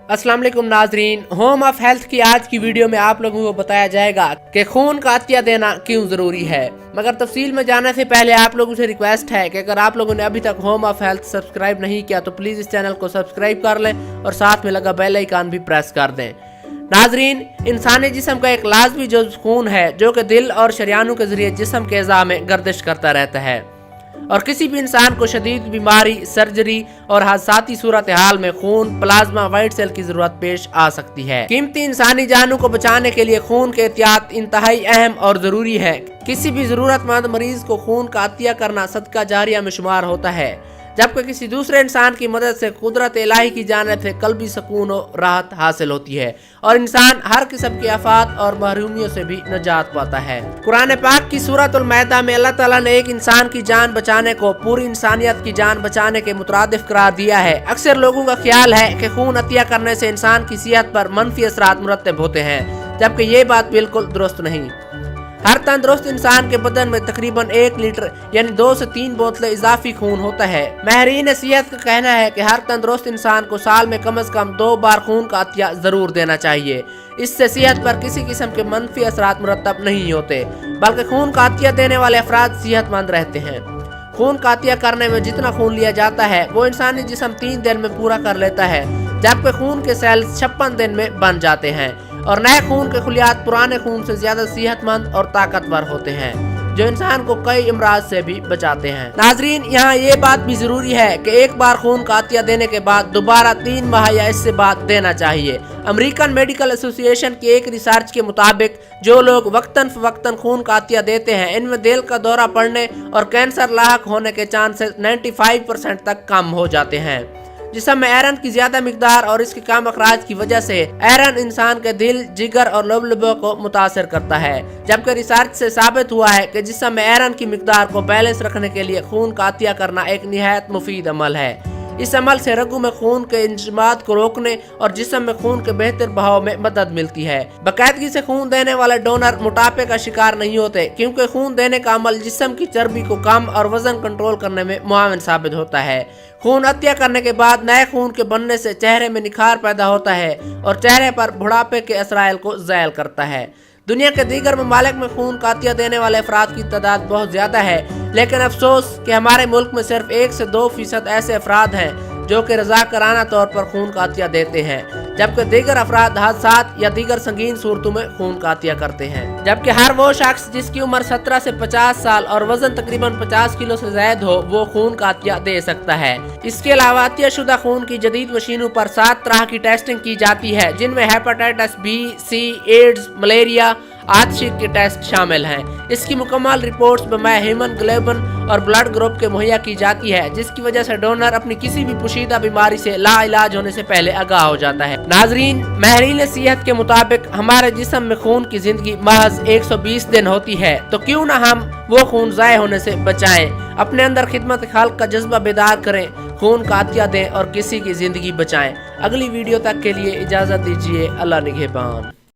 अस्सलाम वालेकुम नाजरीन, होम ऑफ हेल्थ की आज की वीडियो में आप लोगों को बताया जाएगा कि खून का अतिया देना क्यों जरूरी है। मगर तफसील में जाने से पहले आप लोगों से रिक्वेस्ट है कि अगर आप लोगों ने अभी तक होम ऑफ हेल्थ सब्सक्राइब नहीं किया तो प्लीज इस चैनल को सब्सक्राइब कर लें और साथ में लगा बेल आइकन भी प्रेस कर दें। नाजरीन, इंसानी जिस्म का एक लाजमी जुज़्व खून है जो कि दिल और शरियानों के जरिए जिस्म के अज़ा में गर्दिश करता रहता है और किसी भी इंसान को शदीद बीमारी, सर्जरी और हादसाती सूरत हाल में खून, प्लाज्मा, व्हाइट सेल की जरूरत पेश आ सकती है। कीमती इंसानी जानों को बचाने के लिए खून के एहतियात इंतहाई अहम और जरूरी है। किसी भी जरूरतमंद मरीज को खून का अतिया करना सदका जारिया में शुमार होता है, जबकि किसी दूसरे इंसान की मदद से कुदरत इलाही की जानिब से कल्बी सुकून और राहत हासिल होती है और इंसान हर किस्म की आफात और महरूमियों से भी निजात पाता है। कुरान पाक की सूरतुल मैदा में अल्लाह ताला ने एक इंसान की जान बचाने को पूरी इंसानियत की जान बचाने के मुतरादिफ करार दिया है। अक्सर लोगों का ख्याल है कि खून अतिया करने से इंसान की सेहत पर मनफी असरात मुरतब होते हैं, जबकि ये बात बिल्कुल दुरुस्त नहीं। हर तंदुरुस्त इंसान के बदन में तकरीबन 1 लीटर यानी 2 से 3 बोतलें इजाफी खून होता है। माहिरीन सेहत का कहना है कि हर तंदुरुस्त इंसान को साल में कम से कम 2 बार खून का अतिया जरूर देना चाहिए। इससे सेहत पर किसी किस्म के मनफी असरात मुरतब नहीं होते, बल्कि खून का अतिया देने वाले अफराद सेहतमंद रहते हैं। खून का अतिया करने में जितना खून लिया जाता है वो इंसानी जिस्म 3 दिन में पूरा कर लेता है, जबकि खून के सेल 56 दिन में बन जाते हैं और नए खून के खुलियात पुराने खून से ज्यादा सेहतमंद और ताकतवर होते हैं, जो इंसान को कई इमराज से भी बचाते हैं। नाजरीन, यहाँ ये बात भी जरूरी है कि एक बार खून का अतिया देने के बाद दोबारा 3 माह या इससे बाद देना चाहिए। अमेरिकन मेडिकल एसोसिएशन की एक रिसर्च के मुताबिक जो लोग वक्तन फवक्तन खून का अतिया देते हैं, इनमें दिल का दौरा पड़ने और कैंसर लाहक होने के चांसेस 95% तक कम हो जाते हैं। जिसम में आयरन की ज्यादा मिकदार और इसके कम अखराज की वजह से आयरन इंसान के दिल, जिगर और लबों को मुतासर करता है, जबकि रिसर्च से साबित हुआ है कि जिसम में आयरन की मिकदार को बैलेंस रखने के लिए खून का अतिया करना एक निहायत मुफीद अमल है। इस अमल से रगों में खून के इंजमात को रोकने और जिस्म में खून के बेहतर बहाव में मदद मिलती है। बाकायदगी से खून देने वाले डोनर मोटापे का शिकार नहीं होते, क्योंकि खून देने का अमल जिस्म की चर्बी को कम और वजन कंट्रोल करने में मुआविन साबित होता है। खून अतिया करने के बाद नए खून के बनने से चेहरे में निखार पैदा होता है और चेहरे पर बुढ़ापे के असराइल को ज़ैल करता है। दुनिया के दीगर ममालिक में खून का अतिया देने वाले अफराद की तादाद बहुत ज्यादा है, लेकिन अफसोस कि हमारे मुल्क में सिर्फ 1 से 2% ऐसे अफराद हैं जो कि रज़ाकाराना तौर पर खून का अतिया देते हैं, जबकि दीगर अफराद हादसात या दीगर संगीन सूरतों में खून का अतिया करते हैं। जबकि हर वो शख्स जिसकी उम्र 17 से 50 साल और वजन तकरीबन 50 किलो से ज्यादा हो, वो खून का अतिया दे सकता है। इसके अलावा अतिया शुदा खून की जदीद मशीनों पर 7 तरह की टेस्टिंग की जाती है, जिनमें हेपेटाइटिस बी, सी, एड्स, मलेरिया आदि के टेस्ट शामिल हैं। इसकी मुकम्मल रिपोर्ट्स बमाए हीमोग्लोबिन और ब्लड ग्रुप के मुहैया की जाती है, जिसकी वजह से डोनर अपनी किसी भी पोशीदा बीमारी से लाइलाज होने से पहले आगाह हो जाता है। नाजरीन, माहिरीन सेहत के मुताबिक हमारे जिस्म में खून की जिंदगी महज 120 दिन होती है, तो क्यों ना हम वो खून ज़ाय होने से बचाएं। अपने अंदर खिदमत खाल्क का जज्बा बेदार करें, खून का अतिया दें और किसी की जिंदगी बचाएं। अगली वीडियो तक के लिए इजाजत दीजिए। अल्लाह निगहबान।